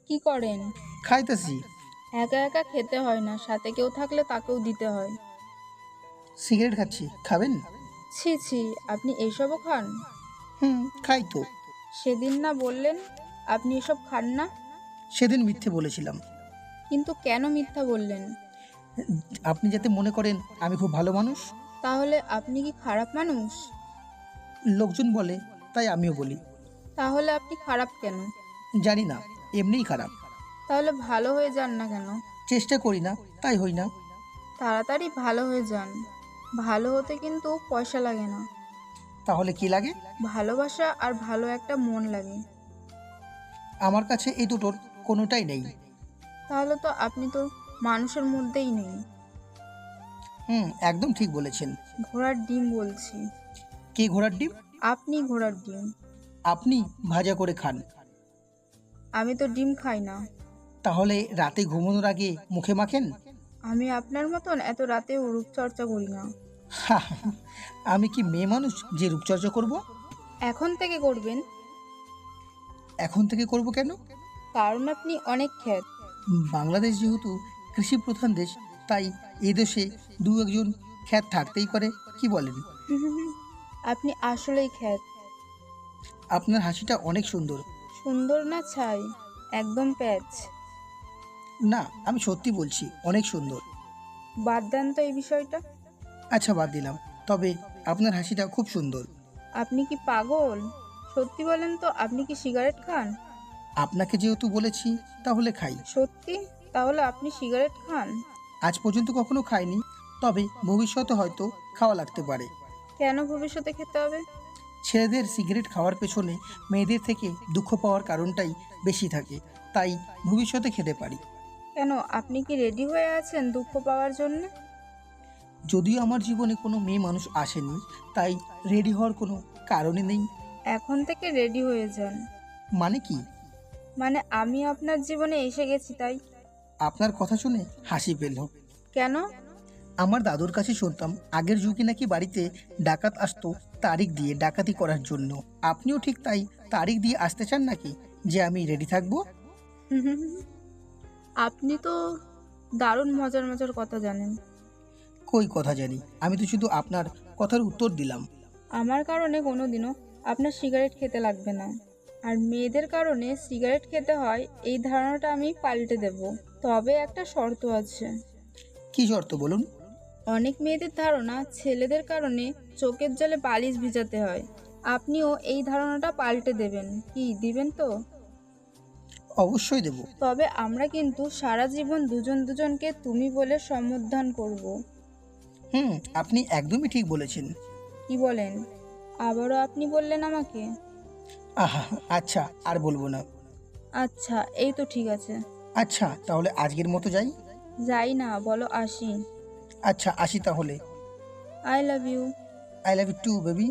কি করেন? খাইতেছি। একা একা খেতে হয় না, সাথে কেউ থাকলে তাকেও দিতে হয়। সিগারেট খাচ্ছি, খাবেন? ছি ছি, আপনি এইসবও খান? হুম, খাই তো। সেদিন না বললেন আপনি এসব খান না? সেদিন মিথ্যে বলেছিলাম। কিন্তু কেন মিথ্যা বললেন? আপনি যাতে মনে করেন আমি খুব ভালো মানুষ। তাহলে আপনি কি খারাপ মানুষ? লোকজন বলে, তাই আমিও বলি। তাহলে আপনি খারাপ কেন? জানি না, এমনিই খারাপ। তাহলে ভালো হয়ে যান না কেন? চেষ্টা করি না, তাই হই না। তাড়াতাড়ি ভালো হয়ে যান। ভালো হতে কিন্তু পয়সা লাগে না, তাহলে কি লাগে? ভালোবাসা আর ভালো একটা মন লাগে। আমার কাছে এই দুটোর কোনোটাই নেই। তাহলে তো আপনি তো মানুষের মধ্যেই নেই। একদম ঠিক বলেছেন। ঘোড়ার ডিম বলছি। কে ঘোড়ার ডিম? আপনি ঘোড়ার ডিম। আপনি ভাজা করে খান। আমি তো ডিম খাই না। তাহলে রাতে ঘুমানোর আগে মুখে মাখেন? আমি আপনার মতন এত রাতেও রূপচর্চা করি না। আমি কি মেয়ে মানুষ যে রূপচর্চা করব? এখন থেকে করবেন। এখন থেকে করব কেন? কারণ আপনি অনেক খ্যাত। বাংলাদেশ যেহেতু কৃষি প্রধান দেশ, তাই এই দেশে দু একজন খ্যাত থাকতেই পারে। কি বলেন? আপনি আসলেই খ্যাত। আপনার হাসিটা অনেক সুন্দর। সুন্দর না ছাই, একদম প্যাচ। না, আমি সত্যি বলছি, অনেক সুন্দর। বাদ দেন তো এই বিষয়টা। আচ্ছা, বাদ দিলাম। তবে আপনার হাসিটা খুব সুন্দর। আপনি কি পাগল? সত্যি বলেন তো, আপনি কি সিগারেট খান? আপনাকে যেহেতু বলেছি, তাহলে খাই। সত্যি? তাহলে আপনি সিগারেট খান? আজ পর্যন্ত কখনো খাইনি, তবে ভবিষ্যতে হয়তো খাওয়া লাগতে পারে। কেন ভবিষ্যতে খেতে হবে? ছেলেদের সিগারেট খাওয়ার পেছনে মেয়েদের থেকে দুঃখ পাওয়ার কারণটাই বেশি থাকে, তাই ভবিষ্যতে খেতে পারি। কেন, আপনি কি রেডি হয়ে আছেন দুঃখ পাওয়ার জন্য? যদিও আমার জীবনে কোনো মেয়ে মানুষ আসেনি, তাই রেডি হওয়ার কোনো কারণই নেই। এখন থেকে রেডি হয়ে যান। মানে কি? মানে আমি আপনার জীবনে এসে গেছি তাই। আপনার কথা শুনে হাসি পেল। কেন? আমার দাদুর কাছে শুনতাম আগের যুগে নাকি বাড়িতে ডাকাত আসতো তারিখ দিয়ে ডাকাতি করার জন্য। আপনিও ঠিক তাই তারিখ দিয়ে আসতে চান নাকি, যে আমি রেডি থাকবো? আপনি তো দারুণ মজার মজার কথা জানেন। কই কথা জানি, আমি তো শুধু আপনার কথার উত্তর দিলাম। আমার কারণে কোনোদিনও আপনার সিগারেট খেতে লাগবে না। আর মেয়েদের কারণে সিগারেট খেতে হয়, এই ধারণাটা আমি পাল্টে দেব। তবে একটা শর্ত আছে। কি শর্ত বলুন? অনেক মেয়েদের ধারণা ছেলেদের কারণে চোখের জলে বালিশ ভিজাতে হয়। আপনিও এই ধারণাটা পাল্টে দেবেন, কি দিবেন তো? অবশ্যই দেব। তবে আমরা কিন্তু সারা জীবন দুজন দুজনকে তুমি বলে সম্বোধন করব। আপনি একদমই ঠিক বলেছেন। কি বলেন? আবারও আপনি বললেন আমাকে? আহা, আচ্ছা, আর বলবো না। আচ্ছা, এই তো ঠিক আছে। আচ্ছা, তাহলে আজকের মতো যাই। যাই না, বলো আসি। আচ্ছা, আসি তাহলে। I love you. I love you too baby.